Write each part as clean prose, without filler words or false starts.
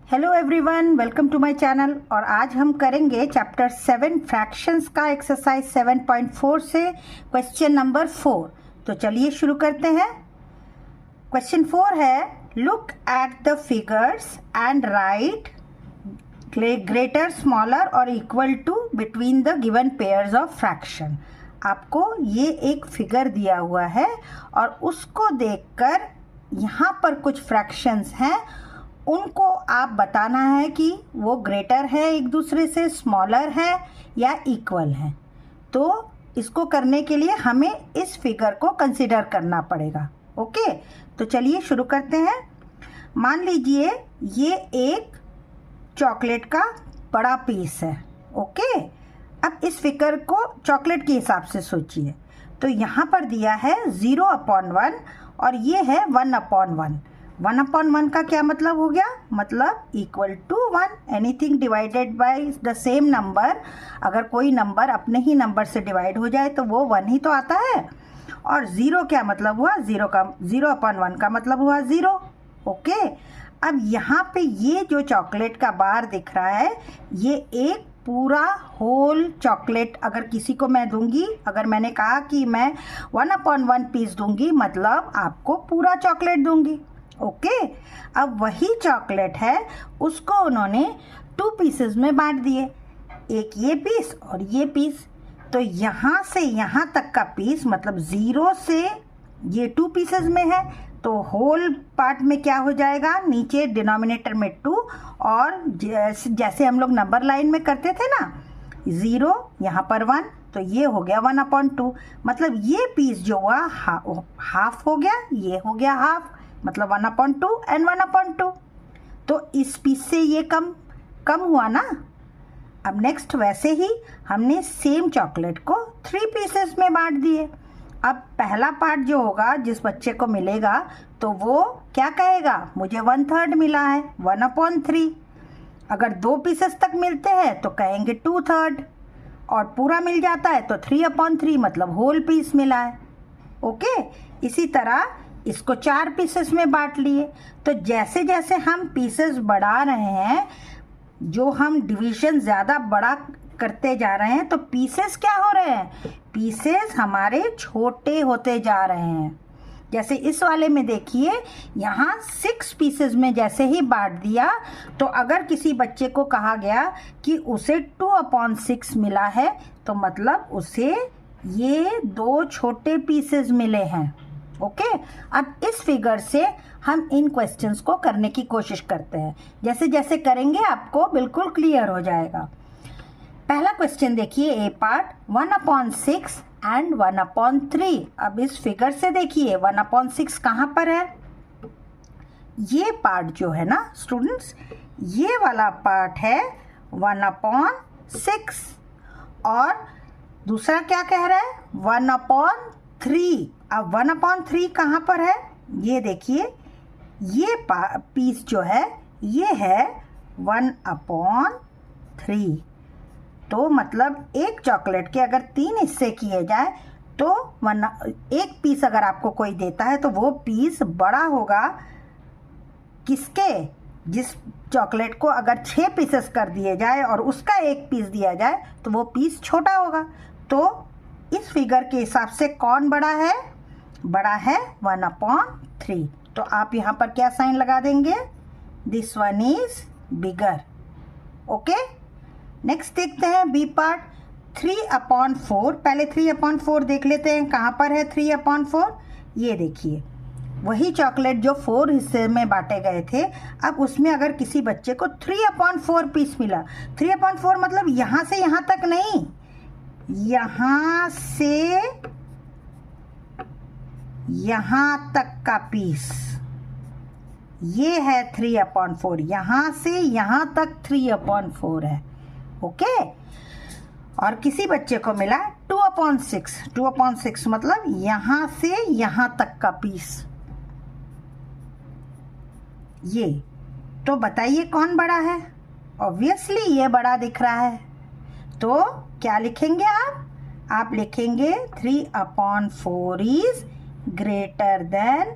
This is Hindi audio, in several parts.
Hello everyone, welcome to my channel. और आज हम करेंगे चैप्टर 7 फ्रैक्शंस का एक्सरसाइज 7.4 से क्वेश्चन नंबर 4। तो चलिए शुरू करते हैं। क्वेश्चन 4 है, look at the figures and write greater, smaller और equal to between the given pairs of fraction. आपको ये एक फिगर दिया हुआ है और उसको देखकर यहाँ पर कुछ फ्रैक्शंस हैं, उनको आप बताना है कि वो ग्रेटर है एक दूसरे से, स्मॉलर है या इक्वल है। तो इसको करने के लिए हमें इस फिगर को कंसिडर करना पड़ेगा। ओके, तो चलिए शुरू करते हैं। मान लीजिए ये एक चॉकलेट का बड़ा पीस है। ओके, अब इस फिगर को चॉकलेट के हिसाब से सोचिए। तो यहाँ पर दिया है 0/1 और ये है 1/1। 1/1 का क्या मतलब हो गया? मतलब equal to 1। Anything divided by the same number, अगर कोई नंबर अपने ही नंबर से डिवाइड हो जाए तो वो 1 ही तो आता है। और 0 क्या मतलब हुआ? 0/1 का मतलब हुआ 0। ओके, अब यहाँ पे ये जो चॉकलेट का बार दिख रहा है, ये एक पूरा होल चॉकलेट अगर किसी को मैं दूंगी, अगर मैंने कहा कि मैं 1/1 पीस दूंगी, मतलब आपको पूरा चॉकलेट दूंगी। ओके, अब वही चॉकलेट है, उसको उन्होंने 2 पीसेस में बांट दिए, एक ये पीस और ये पीस। तो यहाँ से यहाँ तक का पीस, मतलब 0 से ये 2 पीसेस में है, तो होल पार्ट में क्या हो जाएगा? नीचे डिनोमिनेटर में 2, और जैसे हम लोग नंबर लाइन में करते थे ना, 0 यहाँ पर 1, तो ये हो गया 1/2। मतलब ये पीस जो हुआ हाफ हो गया, ये हो गया हाफ, मतलब 1/2 एंड 1/2। तो इस पीस से ये कम हुआ ना। अब नेक्स्ट, वैसे ही हमने सेम चॉकलेट को 3 पीसेस में बांट दिए। अब पहला पार्ट जो होगा, जिस बच्चे को मिलेगा, तो वो क्या कहेगा? मुझे 1/3 मिला है, 1/3। अगर 2 पीसेस तक मिलते हैं तो कहेंगे 2/3, और पूरा मिल जाता है तो 3/3, मतलब होल पीस मिला है। ओके, इसी तरह इसको 4 पीसेस में बांट लिए। तो जैसे जैसे हम पीसेस बढ़ा रहे हैं, जो हम डिवीजन ज़्यादा बड़ा करते जा रहे हैं, तो पीसेस क्या हो रहे हैं? पीसेस हमारे छोटे होते जा रहे हैं। जैसे इस वाले में देखिए, यहाँ 6 पीसेस में जैसे ही बांट दिया, तो अगर किसी बच्चे को कहा गया कि उसे 2/6 मिला है, तो मतलब उसे ये 2 छोटे पीसेस मिले हैं। ओके, अब इस फिगर से हम इन क्वेश्चंस को करने की कोशिश करते हैं। जैसे जैसे करेंगे आपको बिल्कुल क्लियर हो जाएगा। पहला क्वेश्चन देखिए, ए पार्ट, 1/6 एंड 1/3। अब इस फिगर से देखिए 1/6 कहाँ पर है? ये पार्ट जो है ना स्टूडेंट्स, ये वाला पार्ट है 1/6, और दूसरा क्या कह रहा है? 1/3। अब 1/3 कहाँ पर है? ये देखिए, ये पीस जो है ये है 1/3। तो मतलब एक चॉकलेट के अगर 3 हिस्से किए जाए तो एक पीस अगर आपको कोई देता है तो वो पीस बड़ा होगा किसके? जिस चॉकलेट को अगर 6 पीसेस कर दिए जाए और उसका एक पीस दिया जाए तो वो पीस छोटा होगा। तो इस फिगर के हिसाब से कौन बड़ा है? बड़ा है 1/3। तो आप यहाँ पर क्या साइन लगा देंगे? This one is bigger. Okay, next देखते हैं बी पार्ट, 3/4। पहले 3/4 देख लेते हैं, कहाँ पर है 3/4? ये देखिए, वही चॉकलेट जो 4 हिस्से में बांटे गए थे, अब उसमें अगर किसी बच्चे को 3/4 पीस मिला, 3/4 मतलब यहाँ से यहाँ तक नहीं, यहाँ से यहाँ तक का पीस, ये है 3/4। यहाँ से यहाँ तक 3/4 है। ओके, और किसी बच्चे को मिला 2/6। 2/6 मतलब यहाँ से यहाँ तक का पीस, ये। तो बताइए कौन बड़ा है? ऑब्वियसली ये बड़ा दिख रहा है। तो क्या लिखेंगे आप लिखेंगे 3/4 is greater than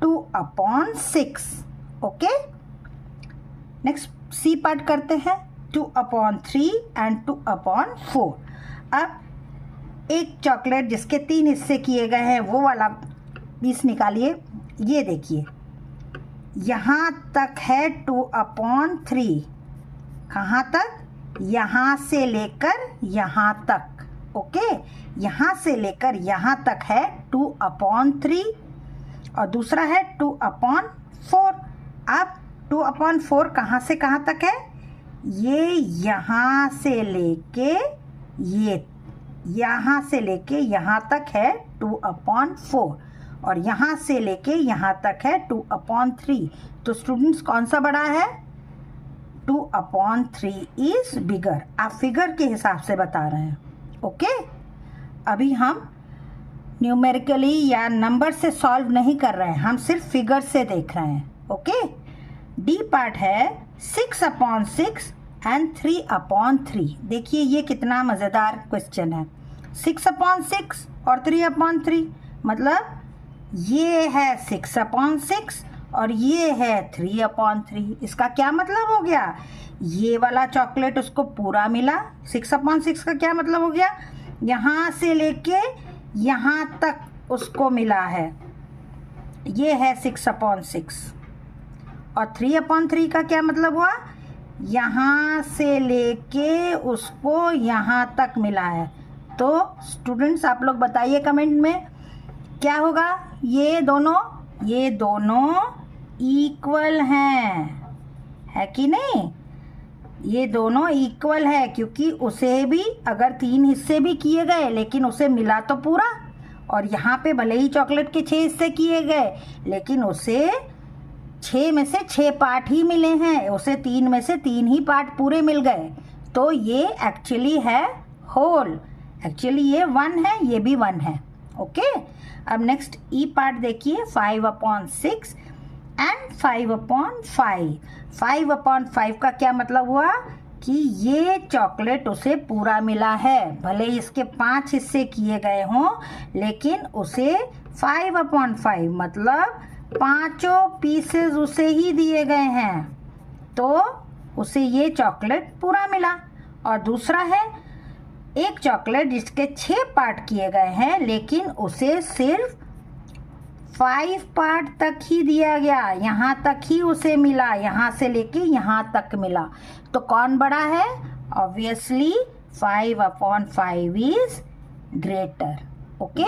2/6। Okay, next C part करते हैं, 2/3 एंड 2/4। अब एक चॉकलेट जिसके 3 हिस्से किए गए हैं वो वाला पीस निकालिए। ये देखिए यहाँ तक है 2/3, कहाँ तक? यहाँ से लेकर यहाँ तक, ओके। यहाँ से लेकर यहाँ तक है 2/3 और दूसरा है 2/4। अब 2/4 कहाँ से कहाँ तक है? ये यहाँ से लेके ये यहाँ से लेके यहाँ तक है 2/4 और यहाँ से लेके यहाँ तक है 2/3। तो स्टूडेंट्स कौन सा बड़ा है? 2/3 इज बिगर। आप फिगर के हिसाब से बता रहे हैं, ओके। अभी हम न्यूमेरिकली या नंबर से सॉल्व नहीं कर रहे हैं, हम सिर्फ फिगर से देख रहे हैं, ओके। डी पार्ट है 6/6 एंड 3/3। देखिए ये कितना मज़ेदार क्वेश्चन है। 6/6 और 3/3 मतलब ये है 6/6 और ये है 3/3। इसका क्या मतलब हो गया? ये वाला चॉकलेट उसको पूरा मिला। 6/6 का क्या मतलब हो गया? यहाँ से लेके यहाँ तक उसको मिला है, ये है 6/6। और 3/3 का क्या मतलब हुआ? यहाँ से लेके उसको यहाँ तक मिला है। तो स्टूडेंट्स आप लोग बताइए कमेंट में क्या होगा? ये दोनों इक्वल हैं, है कि नहीं? ये दोनों इक्वल है क्योंकि उसे भी अगर 3 हिस्से भी किए गए लेकिन उसे मिला तो पूरा। और यहाँ पे भले ही चॉकलेट के 6 हिस्से किए गए लेकिन उसे 6 में से 6 पार्ट ही मिले हैं, उसे 3 में से 3 ही पार्ट पूरे मिल गए। तो ये एक्चुअली है होल, एक्चुअली ये 1 है, ये भी 1 है, ओके। अब नेक्स्ट ई पार्ट देखिए, 5/6 एंड 5/5। 5/5 का क्या मतलब हुआ कि ये चॉकलेट उसे पूरा मिला है, भले इसके 5 हिस्से किए गए हों लेकिन उसे 5/5 मतलब 5 पीसेस उसे ही दिए गए हैं, तो उसे ये चॉकलेट पूरा मिला। और दूसरा है एक चॉकलेट जिसके 6 पार्ट किए गए हैं लेकिन उसे सिर्फ 5 पार्ट तक ही दिया गया, यहाँ तक ही उसे मिला, यहाँ से लेके यहाँ तक मिला। तो कौन बड़ा है? Obviously 5/5 is greater, okay.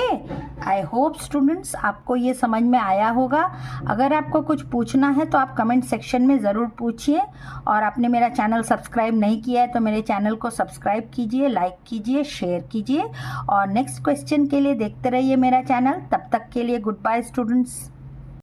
I hope students आपको ये समझ में आया होगा। अगर आपको कुछ पूछना है तो आप कमेंट सेक्शन में ज़रूर पूछिए। और आपने मेरा चैनल सब्सक्राइब नहीं किया है तो मेरे चैनल को सब्सक्राइब कीजिए, लाइक कीजिए, शेयर कीजिए और नेक्स्ट क्वेश्चन के लिए देखते रहिए मेरा चैनल। तब तक के लिए गुड बाय स्टूडेंट्स।